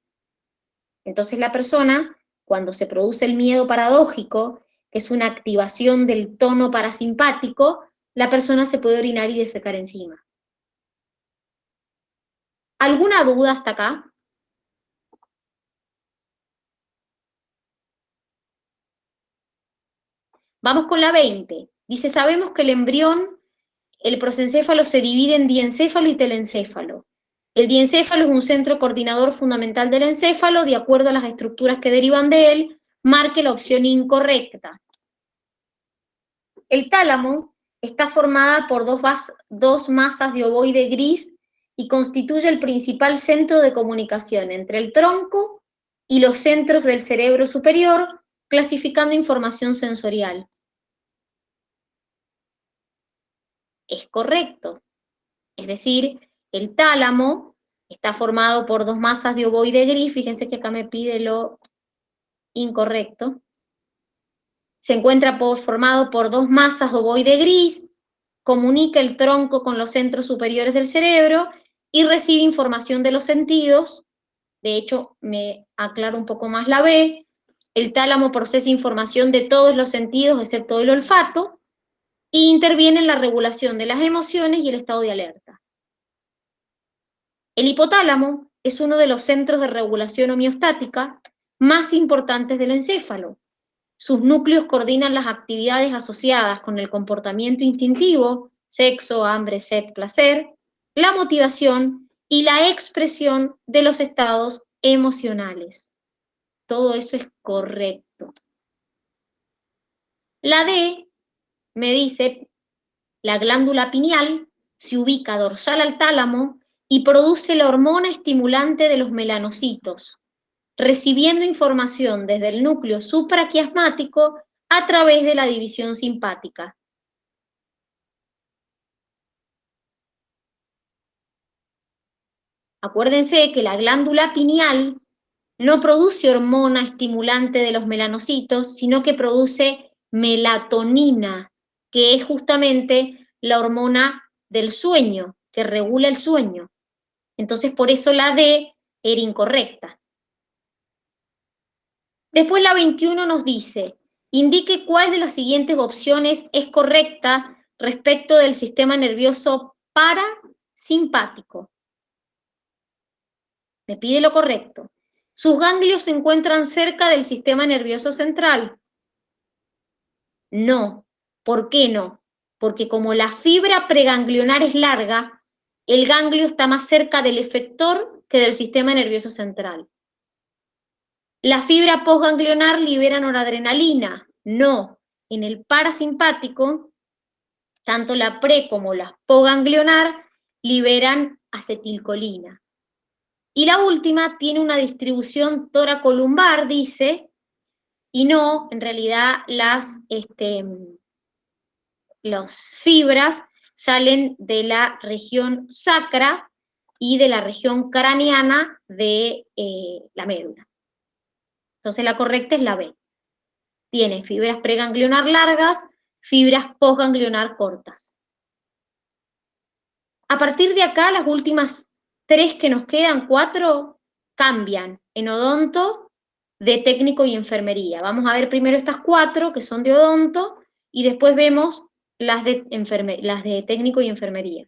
Entonces la persona, cuando se produce el miedo paradójico, que es una activación del tono parasimpático, la persona se puede orinar y defecar encima. ¿Alguna duda hasta acá? Vamos con la 20. Dice, sabemos que el embrión, el prosencéfalo se divide en diencéfalo y telencéfalo. El diencéfalo es un centro coordinador fundamental del encéfalo, de acuerdo a las estructuras que derivan de él, marque la opción incorrecta. El tálamo está formada por dos masas de ovoide gris y constituye el principal centro de comunicación entre el tronco y los centros del cerebro superior, clasificando información sensorial. Es correcto. Es decir, el tálamo está formado por dos masas de ovoide gris, fíjense que acá me pide lo incorrecto. Se encuentra formado por dos masas de ovoide gris, comunica el tronco con los centros superiores del cerebro y recibe información de los sentidos. De hecho, me aclaro un poco más la B. El tálamo procesa información de todos los sentidos, excepto el olfato, e interviene en la regulación de las emociones y el estado de alerta. El hipotálamo es uno de los centros de regulación homeostática más importantes del encéfalo. Sus núcleos coordinan las actividades asociadas con el comportamiento instintivo, sexo, hambre, sed, placer, la motivación y la expresión de los estados emocionales. Todo eso es correcto. La D me dice, la glándula pineal se ubica dorsal al tálamo y produce la hormona estimulante de los melanocitos, recibiendo información desde el núcleo supraquiasmático a través de la división simpática. Acuérdense que la glándula pineal no produce hormona estimulante de los melanocitos, sino que produce melatonina, que es justamente la hormona del sueño, que regula el sueño. Entonces, por eso la D era incorrecta. Después la 21 nos dice, indique cuál de las siguientes opciones es correcta respecto del sistema nervioso parasimpático. Me pide lo correcto. Sus ganglios se encuentran cerca del sistema nervioso central. No. ¿Por qué no? Porque como la fibra preganglionar es larga, el ganglio está más cerca del efector que del sistema nervioso central. La fibra postganglionar libera noradrenalina. No. En el parasimpático, tanto la pre como la postganglionar liberan acetilcolina. Y la última tiene una distribución toracolumbar, dice, y no, en realidad las fibras salen de la región sacra y de la región craneana de la médula. Entonces la correcta es la B. Tiene fibras preganglionar largas, fibras postganglionar cortas. A partir de acá, las últimas 3 que nos quedan, 4, cambian en odonto, de técnico y enfermería. Vamos a ver primero estas 4 que son de odonto y después vemos las de técnico y enfermería.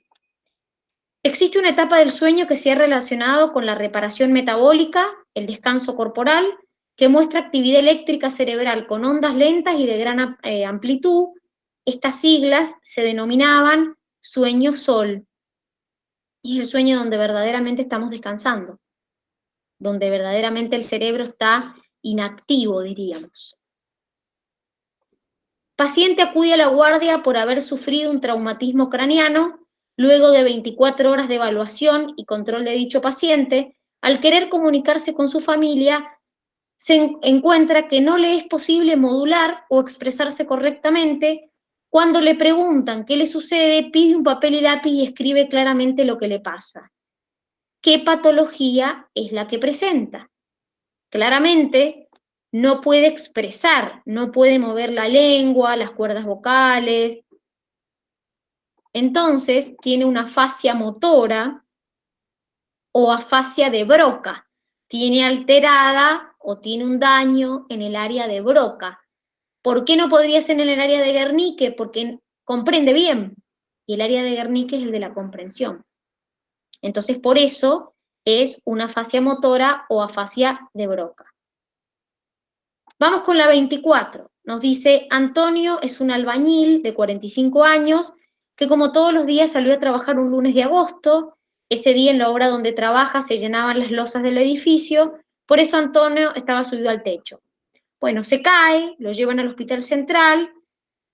Existe una etapa del sueño que se ha relacionado con la reparación metabólica, el descanso corporal, que muestra actividad eléctrica cerebral con ondas lentas y de gran amplitud. Estas siglas se denominaban sueño sol. Y es el sueño donde verdaderamente estamos descansando, donde verdaderamente el cerebro está inactivo, diríamos. Paciente acude a la guardia por haber sufrido un traumatismo craneano. Luego de 24 horas de evaluación y control de dicho paciente, al querer comunicarse con su familia, se encuentra que no le es posible modular o expresarse correctamente. Cuando le preguntan qué le sucede, pide un papel y lápiz y escribe claramente lo que le pasa. ¿Qué patología es la que presenta? Claramente no puede expresar, no puede mover la lengua, las cuerdas vocales. Entonces tiene una afasia motora o afasia de Broca. Tiene alterada o tiene un daño en el área de Broca. ¿Por qué no podría ser en el área de Wernicke? Porque comprende bien. Y el área de Wernicke es el de la comprensión. Entonces, por eso es una afasia motora o afasia de Broca. Vamos con la 24. Nos dice, Antonio es un albañil de 45 años que como todos los días salió a trabajar un lunes de agosto. Ese día en la obra donde trabaja se llenaban las losas del edificio, por eso Antonio estaba subido al techo. Bueno, se cae, lo llevan al hospital central,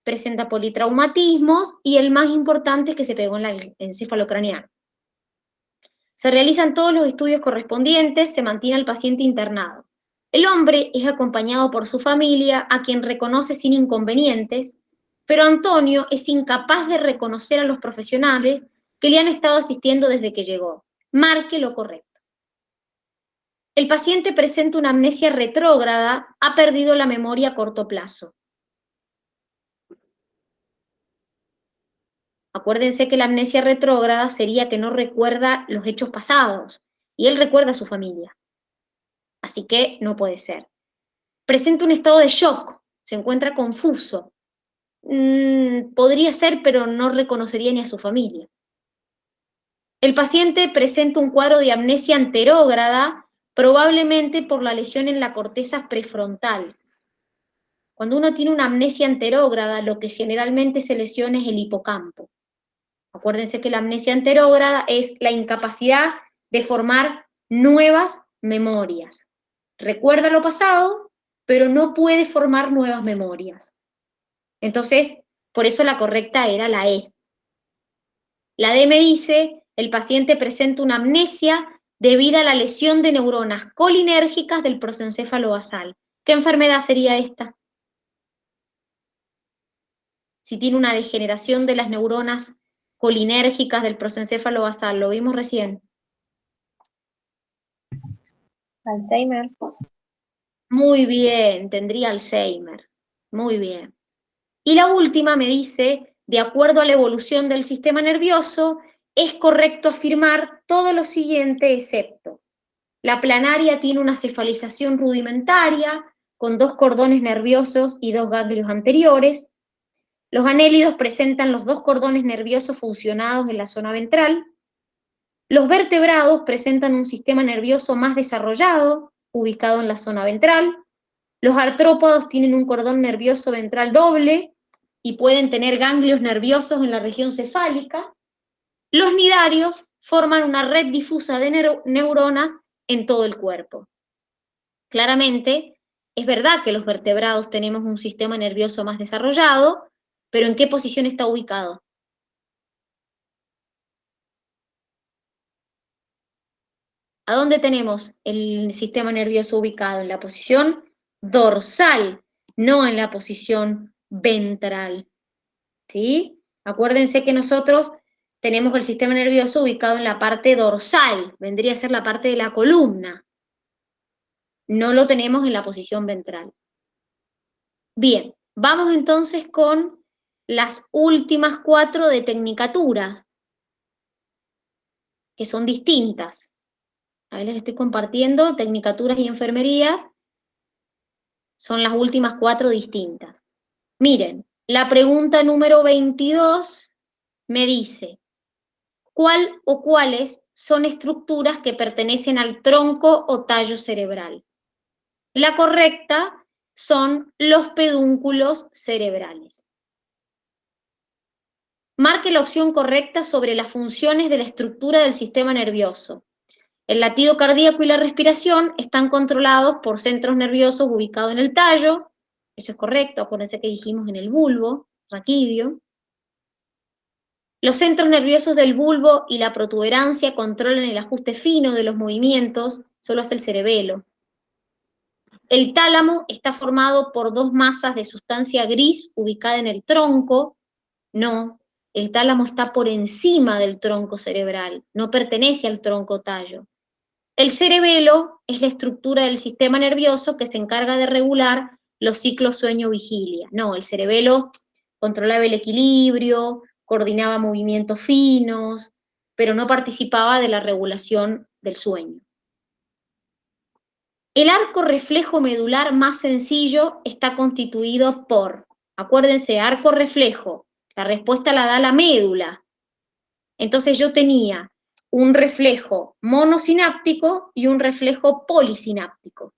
presenta politraumatismos y el más importante es que se pegó en el encéfalo craneano. Se realizan todos los estudios correspondientes, se mantiene al paciente internado. El hombre es acompañado por su familia, a quien reconoce sin inconvenientes, pero Antonio es incapaz de reconocer a los profesionales que le han estado asistiendo desde que llegó. Marque lo correcto. El paciente presenta una amnesia retrógrada, ha perdido la memoria a corto plazo. Acuérdense que la amnesia retrógrada sería que no recuerda los hechos pasados, y él recuerda a su familia. Así que no puede ser. Presenta un estado de shock, se encuentra confuso. Podría ser, pero no reconocería ni a su familia. El paciente presenta un cuadro de amnesia anterógrada, probablemente por la lesión en la corteza prefrontal. Cuando uno tiene una amnesia anterógrada, lo que generalmente se lesiona es el hipocampo. Acuérdense que la amnesia anterógrada es la incapacidad de formar nuevas memorias. Recuerda lo pasado, pero no puede formar nuevas memorias. Entonces, por eso la correcta era la E. La D me dice, el paciente presenta una amnesia debido a la lesión de neuronas colinérgicas del prosencéfalo basal. ¿Qué enfermedad sería esta? Si tiene una degeneración de las neuronas colinérgicas del prosencéfalo basal, lo vimos recién. Alzheimer. Muy bien, tendría Alzheimer. Muy bien. Y la última me dice, de acuerdo a la evolución del sistema nervioso, es correcto afirmar todo lo siguiente excepto. La planaria tiene una cefalización rudimentaria, con 2 cordones nerviosos y 2 ganglios anteriores. Los anélidos presentan los 2 cordones nerviosos fusionados en la zona ventral. Los vertebrados presentan un sistema nervioso más desarrollado, ubicado en la zona ventral. Los artrópodos tienen un cordón nervioso ventral doble y pueden tener ganglios nerviosos en la región cefálica. Los nidarios forman una red difusa de neuronas en todo el cuerpo. Claramente, es verdad que los vertebrados tenemos un sistema nervioso más desarrollado, pero ¿en qué posición está ubicado? ¿A dónde tenemos el sistema nervioso ubicado? En la posición dorsal, no en la posición ventral. ¿Sí? Acuérdense que nosotros tenemos el sistema nervioso ubicado en la parte dorsal, vendría a ser la parte de la columna. No lo tenemos en la posición ventral. Bien, vamos entonces con las últimas 4 de tecnicatura, que son distintas. Ahí les estoy compartiendo, tecnicaturas y enfermerías, son las últimas 4 distintas. Miren, la pregunta número 22 me dice, ¿cuál o cuáles son estructuras que pertenecen al tronco o tallo cerebral? La correcta son los pedúnculos cerebrales. Marque la opción correcta sobre las funciones de la estructura del sistema nervioso. El latido cardíaco y la respiración están controlados por centros nerviosos ubicados en el tallo. Eso es correcto, acuérdense que dijimos en el bulbo raquídeo. Los centros nerviosos del bulbo y la protuberancia controlan el ajuste fino de los movimientos, solo hace el cerebelo. El tálamo está formado por 2 masas de sustancia gris ubicada en el tronco. No, el tálamo está por encima del tronco cerebral, no pertenece al tronco tallo. El cerebelo es la estructura del sistema nervioso que se encarga de regular los ciclos sueño-vigilia. No, el cerebelo controlaba el equilibrio, coordinaba movimientos finos, pero no participaba de la regulación del sueño. El arco reflejo medular más sencillo está constituido por, acuérdense, arco reflejo, la respuesta la da la médula. Entonces yo tenía un reflejo monosináptico y un reflejo polisináptico.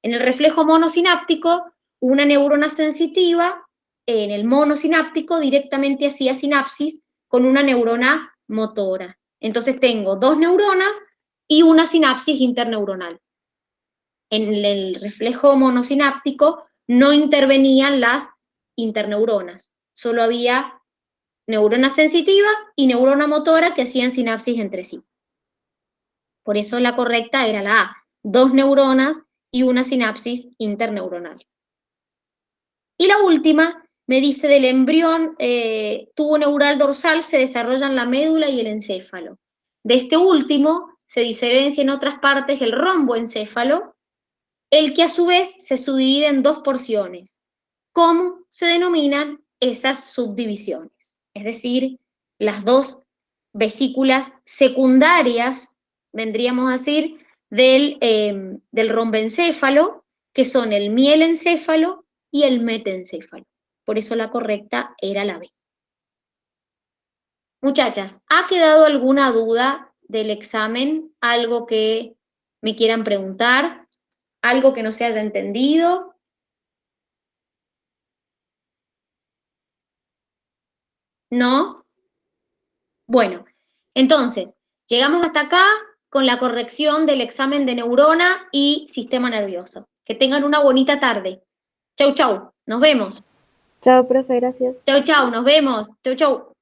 En el reflejo monosináptico, una neurona sensitiva, en el monosináptico directamente hacía sinapsis con una neurona motora. Entonces tengo dos neuronas y una sinapsis interneuronal. En el reflejo monosináptico no intervenían las interneuronas, solo había neurona sensitiva y neurona motora que hacían sinapsis entre sí. Por eso la correcta era la A, dos neuronas y una sinapsis interneuronal. Y la última me dice del embrión tubo neural dorsal se desarrollan la médula y el encéfalo. De este último se diferencia en otras partes el romboencéfalo, el que a su vez se subdivide en dos porciones. ¿Cómo se denominan esas subdivisiones? Es decir, las dos vesículas secundarias, vendríamos a decir, del rombencéfalo, que son el mielencéfalo y el metencéfalo. Por eso la correcta era la B. Muchachas, ¿ha quedado alguna duda del examen? ¿Algo que me quieran preguntar? ¿Algo que no se haya entendido? ¿No? Bueno, entonces, llegamos hasta acá con la corrección del examen de neurona y sistema nervioso. Que tengan una bonita tarde. Chau, chau. Nos vemos. Chao, profe, gracias. Chau, chau. Nos vemos. Chau, chau.